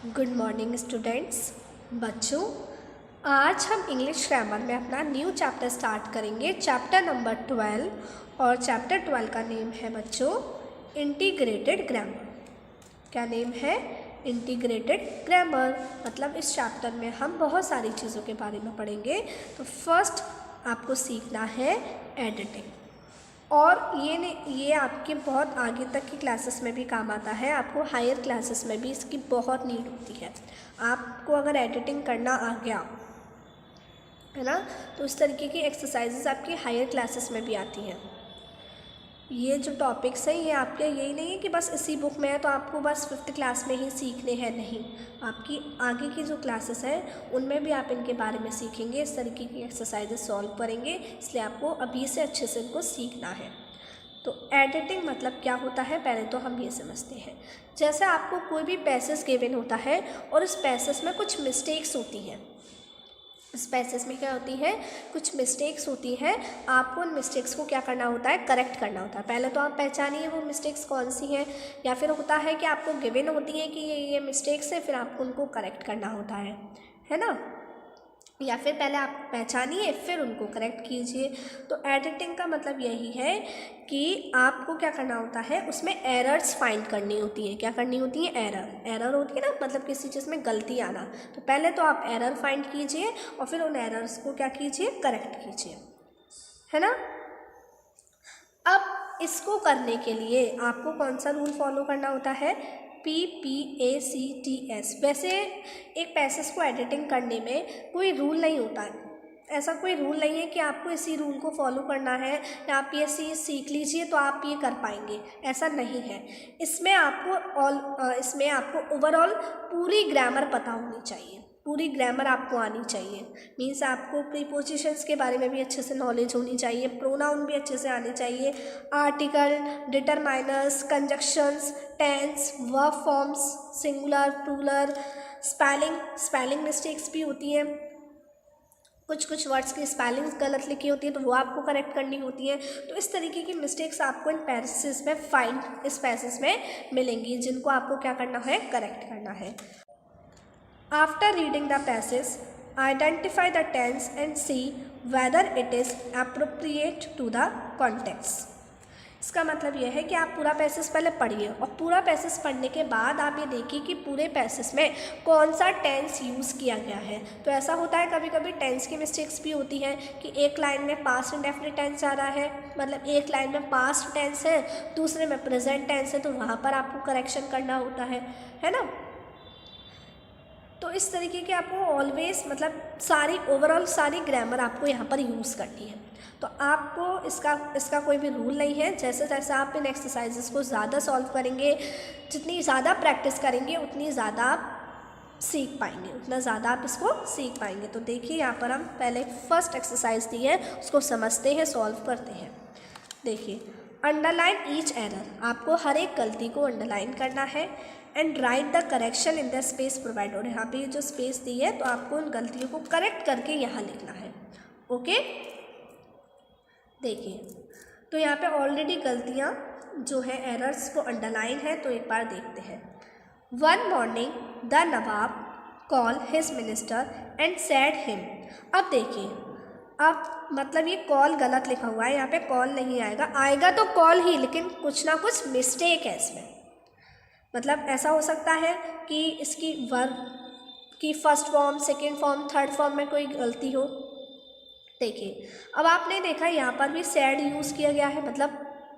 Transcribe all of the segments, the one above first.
Good morning students. बच्चों, आज हम इंग्लिश ग्रामर में अपना न्यू चैप्टर स्टार्ट करेंगे, चैप्टर नंबर 12। और चैप्टर 12 का नेम है बच्चों इंटीग्रेटेड ग्रामर। क्या नेम है? Integrated grammar. मतलब इस चैप्टर में हम बहुत सारी चीज़ों के बारे में पढ़ेंगे। तो फर्स्ट आपको सीखना है एडिटिंग, और ये आपके बहुत आगे तक की क्लासेस में भी काम आता है। आपको हायर क्लासेस में भी इसकी बहुत नीड होती है। आपको अगर एडिटिंग करना आ गया है ना, तो इस तरीके की एक्सरसाइजेस आपकी हायर क्लासेस में भी आती हैं। ये जो टॉपिक्स हैं ये आपके यही नहीं है कि बस इसी बुक में है तो आपको बस 5th क्लास में ही सीखने हैं, नहीं। आपकी आगे की जो क्लासेस हैं उनमें भी आप इनके बारे में सीखेंगे, इस तरीके की एक्सरसाइजेस सॉल्व करेंगे। इसलिए आपको अभी से अच्छे से इनको सीखना है। तो एडिटिंग मतलब क्या होता है, पहले तो हम ये समझते हैं। जैसे आपको कोई भी पैसेज गिवन होता है और इस पैसेज में कुछ मिस्टेक्स होती हैं। इस पैसेज में क्या होती है? कुछ मिस्टेक्स होती हैं। आपको उन मिस्टेक्स को क्या करना होता है? करेक्ट करना होता है। पहले तो आप पहचानिए वो मिस्टेक्स कौन सी हैं, या फिर होता है कि आपको गिवन होती है कि ये मिस्टेक्स है, फिर आपको उनको करेक्ट करना होता है ना। या फिर पहले आप पहचानिए फिर उनको करेक्ट कीजिए। तो एडिटिंग का मतलब यही है कि आपको क्या करना होता है, उसमें एरर्स फाइंड करनी होती है। क्या करनी होती है? एरर होती है ना, मतलब किसी चीज़ में गलती आना। तो पहले तो आप एरर फाइंड कीजिए और फिर उन एरर्स को क्या कीजिए? करेक्ट कीजिए, है ना। अब इसको करने के लिए आपको कौन सा रूल फॉलो करना होता है? PPACTS। वैसे एक पैसेज को एडिटिंग करने में कोई रूल नहीं होता है। ऐसा कोई रूल नहीं है कि आपको इसी रूल को फॉलो करना है या आप ये सीख लीजिए तो आप ये कर पाएंगे, ऐसा नहीं है। इसमें आपको ओवरऑल पूरी ग्रामर पता होनी चाहिए, पूरी ग्रामर आपको आनी चाहिए। मीन्स आपको प्रीपोजिशंस के बारे में भी अच्छे से नॉलेज होनी चाहिए, प्रोनाउन भी अच्छे से आने चाहिए, article, determiners, conjunctions, tense, verb forms, singular, plural, spelling mistakes भी होती हैं। कुछ वर्ड्स की स्पेलिंग गलत लिखी होती है तो वो आपको करेक्ट करनी होती है। तो इस तरीके की मिस्टेक्स आपको इस पैसेज में मिलेंगी, जिनको आपको क्या करना है? करेक्ट करना है। After reading the passage, identify the tense and see whether it is appropriate to the context. इसका मतलब यह है कि आप पूरा पैसेज पहले पढ़िए और पूरा पैसेज पढ़ने के बाद आप ये देखिए कि पूरे पैसेज में कौन सा टेंस यूज़ किया गया है। तो ऐसा होता है कभी कभी टेंस की मिस्टेक्स भी होती हैं कि एक लाइन में पास्ट इंडेफिनिट टेंस आ रहा है, मतलब एक लाइन में पास्ट टेंस है, दूसरे में प्रेजेंट टेंस है, तो वहाँ पर आपको करेक्शन करना होता है ना। तो इस तरीके की आपको ऑलवेज मतलब ओवरऑल सारी ग्रामर आपको यहाँ पर यूज़ करनी है। तो आपको इसका कोई भी रूल नहीं है। जैसे जैसे आप इन एक्सरसाइजेस को ज़्यादा सॉल्व करेंगे, जितनी ज़्यादा प्रैक्टिस करेंगे उतनी ज़्यादा आप सीख पाएंगे, उतना ज़्यादा आप इसको सीख पाएंगे। तो देखिए यहाँ पर हम पहले फर्स्ट एक्सरसाइज दी है, उसको समझते हैं, सॉल्व करते हैं। देखिए, अंडरलाइन ईच एरर। आपको हर एक गलती को अंडरलाइन करना है and right the correction in the space provide. और यहाँ पे जो स्पेस दी है तो आपको उन गलतियों को करेक्ट करके यहाँ लिखना है। ओके, देखिए तो यहाँ पे ऑलरेडी गलतियाँ जो है एरर्स वो अंडरलाइन है, तो एक बार देखते हैं। One morning the Nawab call his minister and said him. अब देखिए, अब मतलब ये कॉल गलत लिखा हुआ है, यहाँ पे कॉल नहीं आएगा तो कॉल ही, लेकिन कुछ ना कुछ मिस्टेक है इसमें। मतलब ऐसा हो सकता है कि इसकी वर्ब की first form, second form, third form में कोई गलती हो। देखिए, अब आपने देखा यहाँ पर भी सैड यूज़ किया गया है, मतलब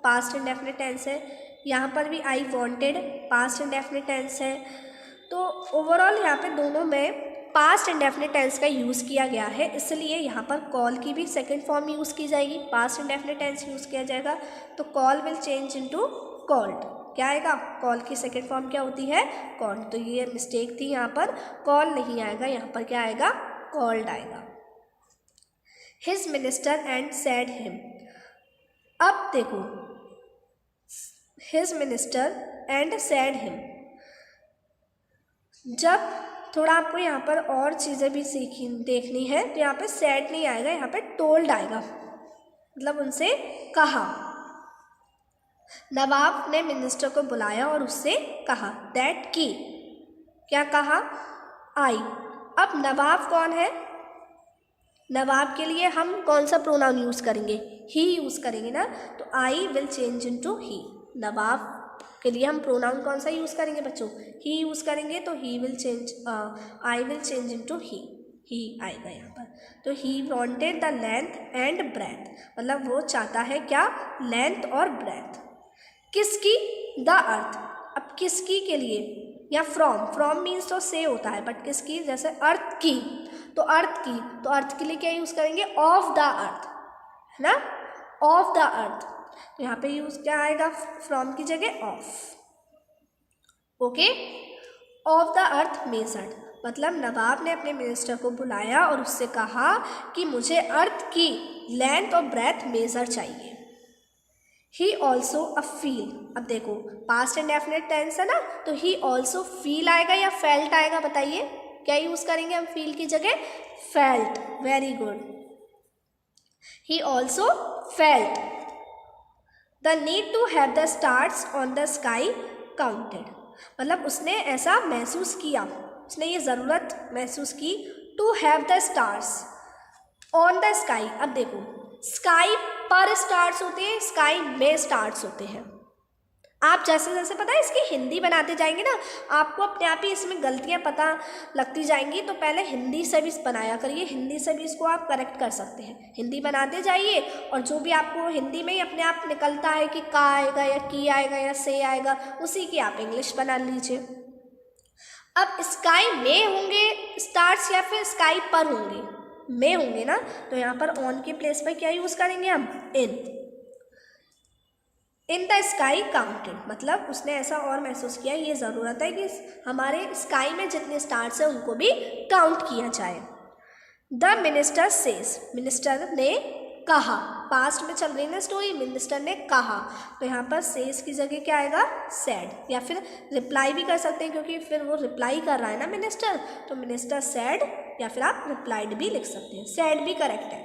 पास्ट इंडेफिनिट टेंस है। यहाँ पर भी I wanted past indefinite tense है। तो ओवरऑल यहाँ पे दोनों में पास्ट इंडेफिनिट टेंस का यूज़ किया गया है, इसलिए यहाँ पर कॉल की भी सेकेंड फॉर्म यूज़ की जाएगी, पास्ट इंडेफिनिट टेंस यूज़ किया जाएगा। तो call will change into called. क्या आएगा? कॉल की सेकेंड फॉर्म क्या होती है? कॉल्ड। तो ये मिस्टेक थी, यहाँ पर कॉल नहीं आएगा, यहाँ पर क्या आएगा? कॉल्ड आएगा। His minister and said him. अब देखो, his minister and said him, जब थोड़ा आपको यहाँ पर और चीज़ें भी देखनी है तो यहाँ पे सेड नहीं आएगा, यहाँ पे टोल्ड आएगा, मतलब उनसे कहा। नवाब ने मिनिस्टर को बुलाया और उससे कहा दैट की क्या कहा? आई। अब नवाब कौन है? नवाब के लिए हम कौन सा प्रोनाउन यूज़ करेंगे? ही यूज़ करेंगे ना, तो आई विल चेंज इनटू ही। नवाब के लिए हम प्रोनाउन कौन सा यूज़ करेंगे बच्चों? ही यूज़ करेंगे, तो he will change, I will change into he आएगा यहाँ पर। तो he wanted the length and breadth, मतलब वो चाहता है क्या? लेंथ और ब्रेथ। किसकी? The earth. अब किसकी के लिए या फ्रॉम मीन्स तो से होता है, बट किसकी? जैसे अर्थ की, तो अर्थ की, तो अर्थ के लिए क्या यूज़ करेंगे? ऑफ द अर्थ, है ना, ऑफ द अर्थ। तो यहाँ पे यूज क्या आएगा? फ्रॉम की जगह of. Okay, of the earth measured, मतलब नवाब ने अपने मिनिस्टर को बुलाया और उससे कहा कि मुझे अर्थ की लेंथ और ब्रेथ मेजर चाहिए। ही ऑल्सो अ फील, अब देखो पास्ट इंडेफिनिट टेंस है ना, तो ही ऑल्सो फील आएगा या फेल्ट आएगा? बताइए क्या यूज करेंगे हम फील की जगह? Felt. Very good. He also felt the need to have the stars on the sky counted, मतलब उसने ऐसा महसूस किया, उसने ये ज़रूरत महसूस की to have the stars on the sky. अब देखो स्काई पर स्टार्स होते हैं, स्काई में स्टार्स होते हैं। आप जैसे जैसे पता है इसकी हिंदी बनाते जाएंगे ना, आपको अपने आप ही इसमें गलतियां पता लगती जाएंगी। तो पहले हिंदी से भी बनाया करिए, हिंदी से भी इसको आप करेक्ट कर सकते हैं। हिंदी बनाते जाइए और जो भी आपको हिंदी में ही अपने आप निकलता है कि का आएगा या की आएगा या से आएगा, उसी की आप इंग्लिश बना लीजिए। अब स्काई में होंगे स्टार्स या फिर स्काई पर होंगे? में होंगे ना, तो यहाँ पर ऑन के प्लेस पर क्या यूज़ करेंगे हम? इन द स्काई काउंटेड, मतलब उसने ऐसा और महसूस किया, ये ज़रूरत है कि हमारे स्काई में जितने स्टार्स हैं उनको भी काउंट किया जाए। द मिनिस्टर सेज, मिनिस्टर ने कहा, पास्ट में चल रही ना स्टोरी, मिनिस्टर ने कहा, तो यहाँ पर सेज की जगह क्या आएगा? सैड, या फिर रिप्लाई भी कर सकते हैं क्योंकि फिर वो रिप्लाई कर रहा है ना मिनिस्टर, तो मिनिस्टर सैड, या फिर आप रिप्लाइड भी लिख सकते हैं, सैड भी करेक्ट है।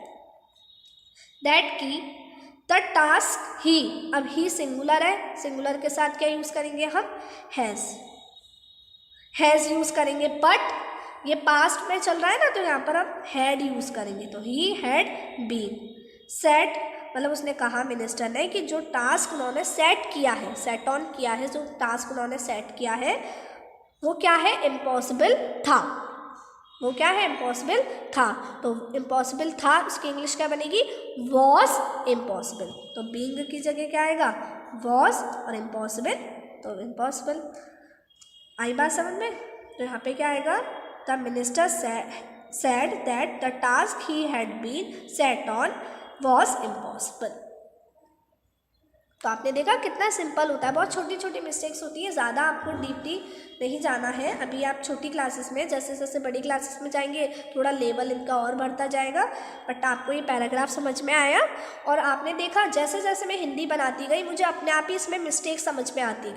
दैट की द टास्क ही, अब ही सिंगुलर है, सिंगुलर के साथ क्या यूज़ करेंगे हम? हैज़ यूज़ करेंगे, बट ये पास्ट में चल रहा है ना, तो यहाँ पर हम हैड यूज़ करेंगे, तो ही हैड बीन। सेट, मतलब उसने कहा मिनिस्टर ने कि जो टास्क उन्होंने सेट किया है, सेट ऑन किया है, जो टास्क उन्होंने सेट किया है वो क्या है? इम्पॉसिबल था। वो क्या है? इम्पॉसिबल था। तो इम्पॉसिबल था उसकी इंग्लिश क्या बनेगी? Was impossible. तो बीइंग की जगह क्या आएगा? वॉज, और इम्पॉसिबल तो इम्पॉसिबल। आई बात समझ में? तो यहाँ पे क्या आएगा? The minister said that the task he had been set on was impossible। तो आपने देखा कितना सिंपल होता है, बहुत छोटी छोटी मिस्टेक्स होती है, ज़्यादा आपको डीपली नहीं जाना है। अभी आप छोटी क्लासेस में, जैसे जैसे बड़ी क्लासेस में जाएंगे थोड़ा लेवल इनका और बढ़ता जाएगा। बट आपको ये पैराग्राफ समझ में आया, और आपने देखा जैसे जैसे मैं हिंदी बनाती गई मुझे अपने आप ही इसमें मिस्टेक समझ में आती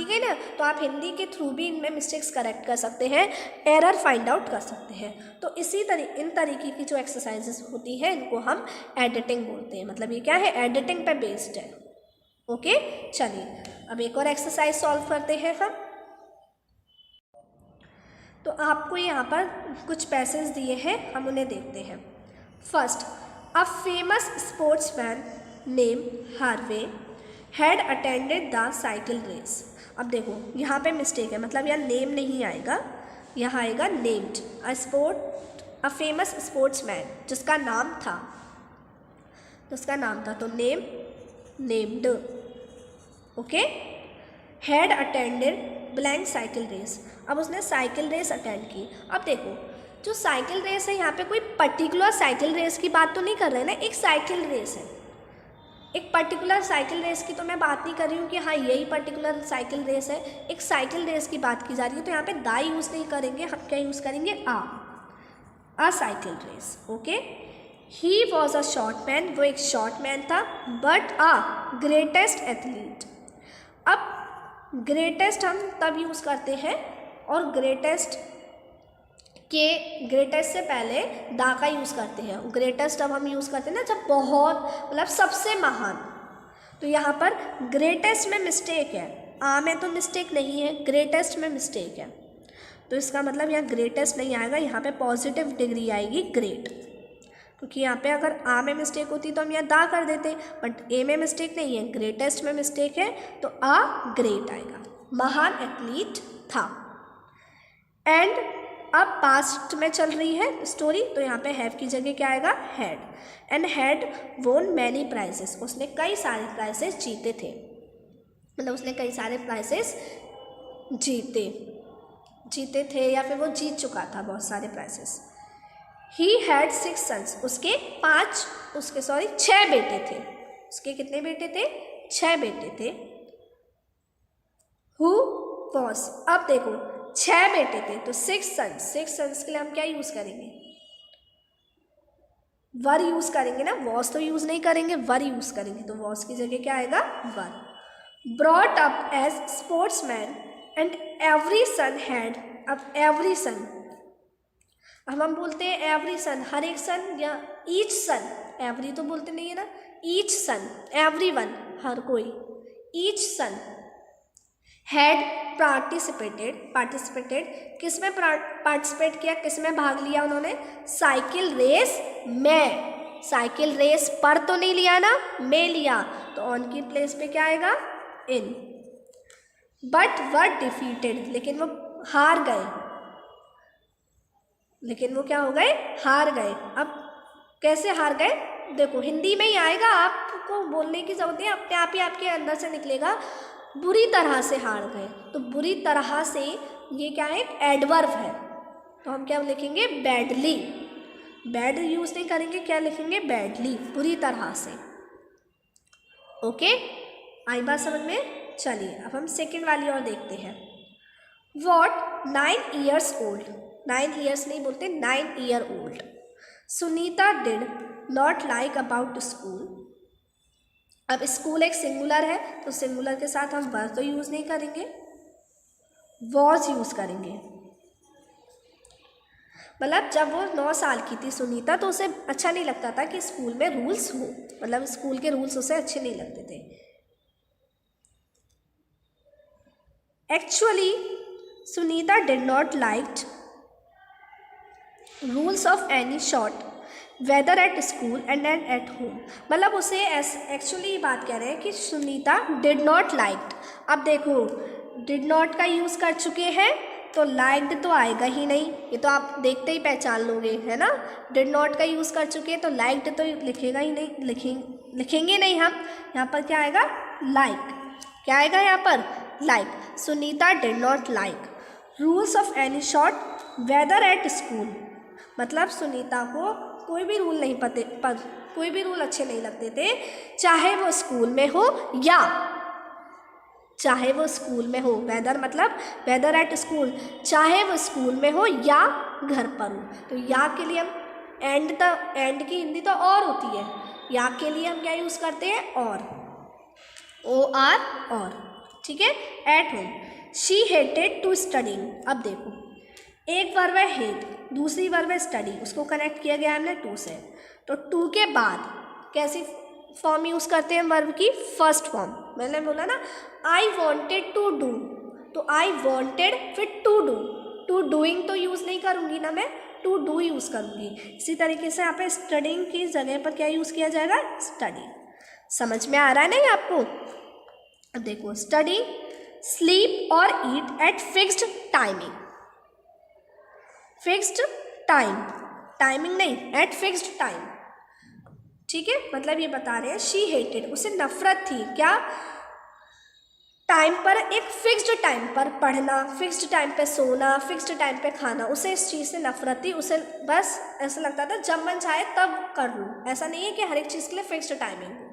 गई ना, तो आप हिंदी के थ्रू भी इनमें मिस्टेक्स करेक्ट कर सकते हैं, एरर फाइंड आउट कर सकते हैं। तो इन तरीके की जो एक्सरसाइजेस होती हैं इनको हम एडिटिंग बोलते हैं। मतलब ये क्या है? एडिटिंग पे बेस्ड है। ओके, चलिए अब एक और एक्सरसाइज सॉल्व करते हैं हम। तो आपको यहाँ पर कुछ पैसेज दिए हैं, हम उन्हें देखते हैं। First, a famous sportsman name Harvey had attended the cycle race. अब देखो यहाँ पे मिस्टेक है, मतलब यहाँ नेम नहीं आएगा, यहाँ आएगा नेम्ड। अ फेमस स्पोर्ट्समैन, जिसका नाम था, तो named. Okay, had attended blank cycle race. अब उसने साइकिल रेस अटेंड की। अब देखो जो साइकिल रेस है यहाँ पे कोई पर्टिकुलर साइकिल रेस की बात तो नहीं कर रहे हैं ना, एक साइकिल रेस है, एक पर्टिकुलर साइकिल रेस की तो मैं बात नहीं कर रही हूँ कि हाँ यही पर्टिकुलर साइकिल रेस है, एक साइकिल रेस की बात की जा रही है। तो यहाँ पे दा यूज़ नहीं करेंगे, हम क्या यूज़ करेंगे? A cycle race. Okay, he was a short man, वो एक शॉर्ट मैन था, बट आ ग्रेटेस्ट एथलीट। अब ग्रेटेस्ट हम तब यूज़ करते हैं, और ग्रेटेस्ट से पहले दा का यूज़ करते हैं। ग्रेटेस्ट अब हम यूज़ करते हैं ना जब बहुत, मतलब सबसे महान। तो यहाँ पर ग्रेटेस्ट में मिस्टेक है, आ में तो मिस्टेक नहीं है, ग्रेटेस्ट में मिस्टेक है। तो इसका मतलब यहाँ ग्रेटेस्ट नहीं आएगा, यहाँ पे पॉजिटिव डिग्री आएगी ग्रेट, क्योंकि यहाँ पे अगर आ में मिस्टेक होती तो हम यहाँ दा कर देते, बट ए में मिस्टेक नहीं है, ग्रेटेस्ट में मिस्टेक है तो आ ग्रेट आएगा। महान एथलीट था। एंड अब पास्ट में चल रही है स्टोरी, तो यहाँ पे हैव की जगह क्या आएगा, had. And had won many prizes, उसने कई सारे प्राइजेस जीते थे, मतलब उसने कई सारे प्राइजेस जीते थे या फिर वो जीत चुका था बहुत सारे प्राइजेस। ही हैड 6 सन्स, उसके 6 बेटे थे। उसके कितने बेटे थे, 6 बेटे थे। हु वॉज, अब देखो 6 बेटे थे तो 6 सन्स के लिए हम क्या यूज करेंगे, वर यूज करेंगे ना, वॉज तो यूज नहीं करेंगे, वर यूज करेंगे, तो वॉज की जगह क्या आएगा, were. Brought up as sportsman and every son had, अब एवरी सन, अब हम बोलते हैं एवरी सन, हर एक सन या ईच सन, एवरी तो बोलते नहीं है ना, ईच सन, एवरी वन, हर कोई, ईच सन हैड पार्टिसिपेटेड, किस में पार्टिसिपेट किया, किस में भाग लिया उन्होंने, साइकिल रेस में। साइकिल रेस पर तो नहीं लिया ना, में लिया, तो ऑन की प्लेस पे क्या आएगा, इन। बट वर डिफीटेड, लेकिन वो हार गए, लेकिन वो क्या हो गए, हार गए। अब कैसे हार गए, देखो हिंदी में ही आएगा, आपको बोलने की जरूरत नहीं, अपने आप ही आपके अंदर से निकलेगा। बुरी तरह से हार गए, तो बुरी तरह से ये क्या है, एडवर्ब है, तो हम क्या लिखेंगे, बैडली। बैड यूज नहीं करेंगे, क्या लिखेंगे, बैडली, बुरी तरह से। ओके, आई बात समझ में। चलिए अब हम सेकंड वाली और देखते हैं। वॉट 9 years old, 9 years नहीं बोलते, 9 year old Sunita did not like about school. अब स्कूल एक सिंगुलर है, तो सिंगुलर के साथ हम वर तो यूज नहीं करेंगे, वॉज यूज करेंगे। मतलब जब वो 9 साल की थी सुनीता, तो उसे अच्छा नहीं लगता था कि स्कूल में रूल्स हो, मतलब स्कूल के रूल्स उसे अच्छे नहीं लगते थे। Actually Sunita did not liked rules of any sort whether at school and at home. मतलब उसे एक्चुअली बात कह रहे हैं कि सुनीता डिड नॉट लाइक्ड। अब देखो डिड नॉट का यूज़ कर चुके हैं, तो लाइक्ड तो आएगा ही नहीं, ये तो आप देखते ही पहचान लोगे, है ना। डिड नॉट का यूज़ कर चुके हैं तो लाइक्ड तो लिखेगा ही नहीं, लिखेंगे नहीं हम। यहाँ पर क्या आएगा, लाइक। क्या आएगा यहाँ पर, like. Sunita did not like rules of any sort whether at school, मतलब सुनीता को कोई भी रूल नहीं कोई भी रूल अच्छे नहीं लगते थे, चाहे वो स्कूल में हो या चाहे वो स्कूल में हो। वेदर मतलब वेदर एट स्कूल, चाहे वो स्कूल में हो या घर पर हो। तो या के लिए हम एंड की हिंदी तो और होती है, या के लिए हम क्या यूज़ करते हैं, और, ठीक है। At home she hated to studying. अब देखो एक वर्ब है हेट, दूसरी वर्ब है स्टडी, उसको कनेक्ट किया गया हमने टू से, तो टू के बाद कैसी फॉर्म यूज़ करते हैं वर्ब की, फर्स्ट फॉर्म। मैंने बोला ना आई वॉन्टेड टू डू, तो आई वॉन्टेड फिर टू डूइंग तो यूज़ नहीं करूँगी ना मैं, टू डू यूज़ करूँगी। इसी तरीके से यहाँ पे स्टडिंग की जगह पर क्या यूज़ किया जाएगा, स्टडी। समझ में आ रहा है नहीं आपको। अब देखो स्टडी, स्लीप और eat at fixed timing, fixed time, timing नहीं, एट फिक्स्ड टाइम, ठीक है। मतलब ये बता रहे हैं शी हेटेड, उसे नफरत थी, क्या, टाइम पर, एक फिक्स्ड टाइम पर पढ़ना, फिक्स्ड टाइम पे सोना, फिक्स्ड टाइम पे खाना, उसे इस चीज़ से नफरत थी। उसे बस ऐसा लगता था जब मन चाहे तब कर लूँ, ऐसा नहीं है कि हर एक चीज़ के लिए फिक्स्ड टाइमिंग हो।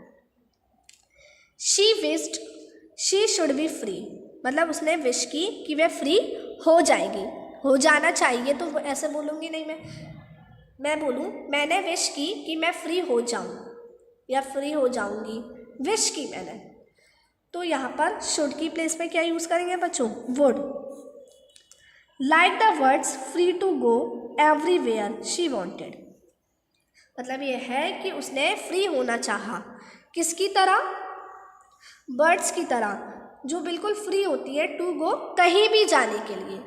She wished she should be free, मतलब उसने विश की कि वह फ्री हो जाएगी, हो जाना चाहिए, तो ऐसे बोलूँगी नहीं मैं बोलूँ मैंने विश की कि मैं फ्री हो जाऊँ या फ्री हो जाऊँगी, विश की मैंने, तो यहाँ पर शुड की प्लेस पे क्या यूज़ करेंगे बच्चों, would. Like the words free to go everywhere she wanted, मतलब ये है कि उसने फ्री होना चाहा, किसकी तरह, बर्ड्स की तरह, जो बिल्कुल फ्री होती है टू गो, कहीं भी जाने के लिए,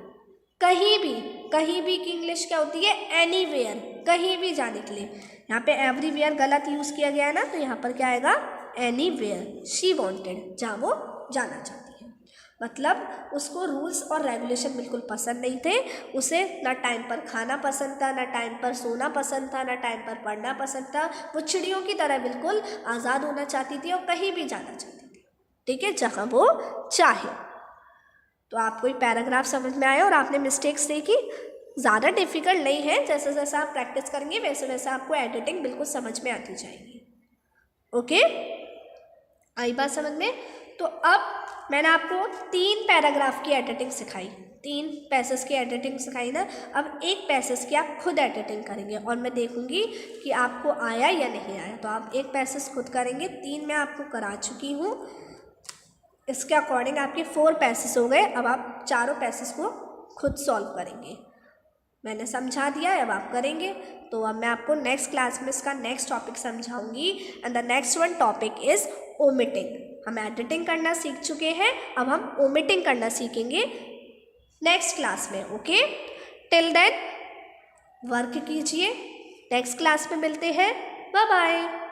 कहीं भी की इंग्लिश क्या होती है? एनीवेयर, कहीं भी जाने के लिए। यहाँ पे एवरीवेयर गलत यूज़ किया गया है ना, तो यहाँ पर क्या आएगा? एनीवेयर। शी वांटेड, जहाँ वो जाना चाहती है। मतलब उसको रूल्स और रेगुलेशन बिल्कुल पसंद नहीं थे। उसे ना टाइम पर खाना पसंद था, ना टाइम पर सोना पसंद था, ना टाइम पर पढ़ना पसंद था। वो चिड़ियों की तरह बिल्कुल आज़ाद होना चाहती थी और कहीं भी जाना चाहती थी, ठीक है, जहाँ वो चाहे। तो आपको ये पैराग्राफ समझ में आया और आपने मिस्टेक्स देखी। ज़्यादा डिफिकल्ट नहीं है, जैसे जैसे आप प्रैक्टिस करेंगे वैसे वैसे आपको एडिटिंग बिल्कुल समझ में आती जाएगी। ओके, आई बात समझ में? तो अब मैंने आपको 3 पैराग्राफ की एडिटिंग सिखाई, 3 पैसेज की एडिटिंग सिखाई ना। अब एक पैसेज की आप खुद एडिटिंग करेंगे और मैं देखूंगी कि आपको आया या नहीं आया। तो आप एक पैसेज खुद करेंगे, 3 मैं आपको करा चुकी हूँ। इसके अकॉर्डिंग आपके 4 पैसेज हो गए। अब आप चारों पैसेज को खुद सॉल्व करेंगे। मैंने समझा दिया है, अब आप करेंगे। तो अब मैं आपको नेक्स्ट क्लास में इसका नेक्स्ट टॉपिक समझाऊंगी and the next one topic is omitting. हम एडिटिंग करना सीख चुके हैं, अब हम ओमिटिंग करना सीखेंगे नेक्स्ट क्लास में। ओके, टिल देन वर्क कीजिए, नेक्स्ट क्लास में मिलते हैं। Bye bye.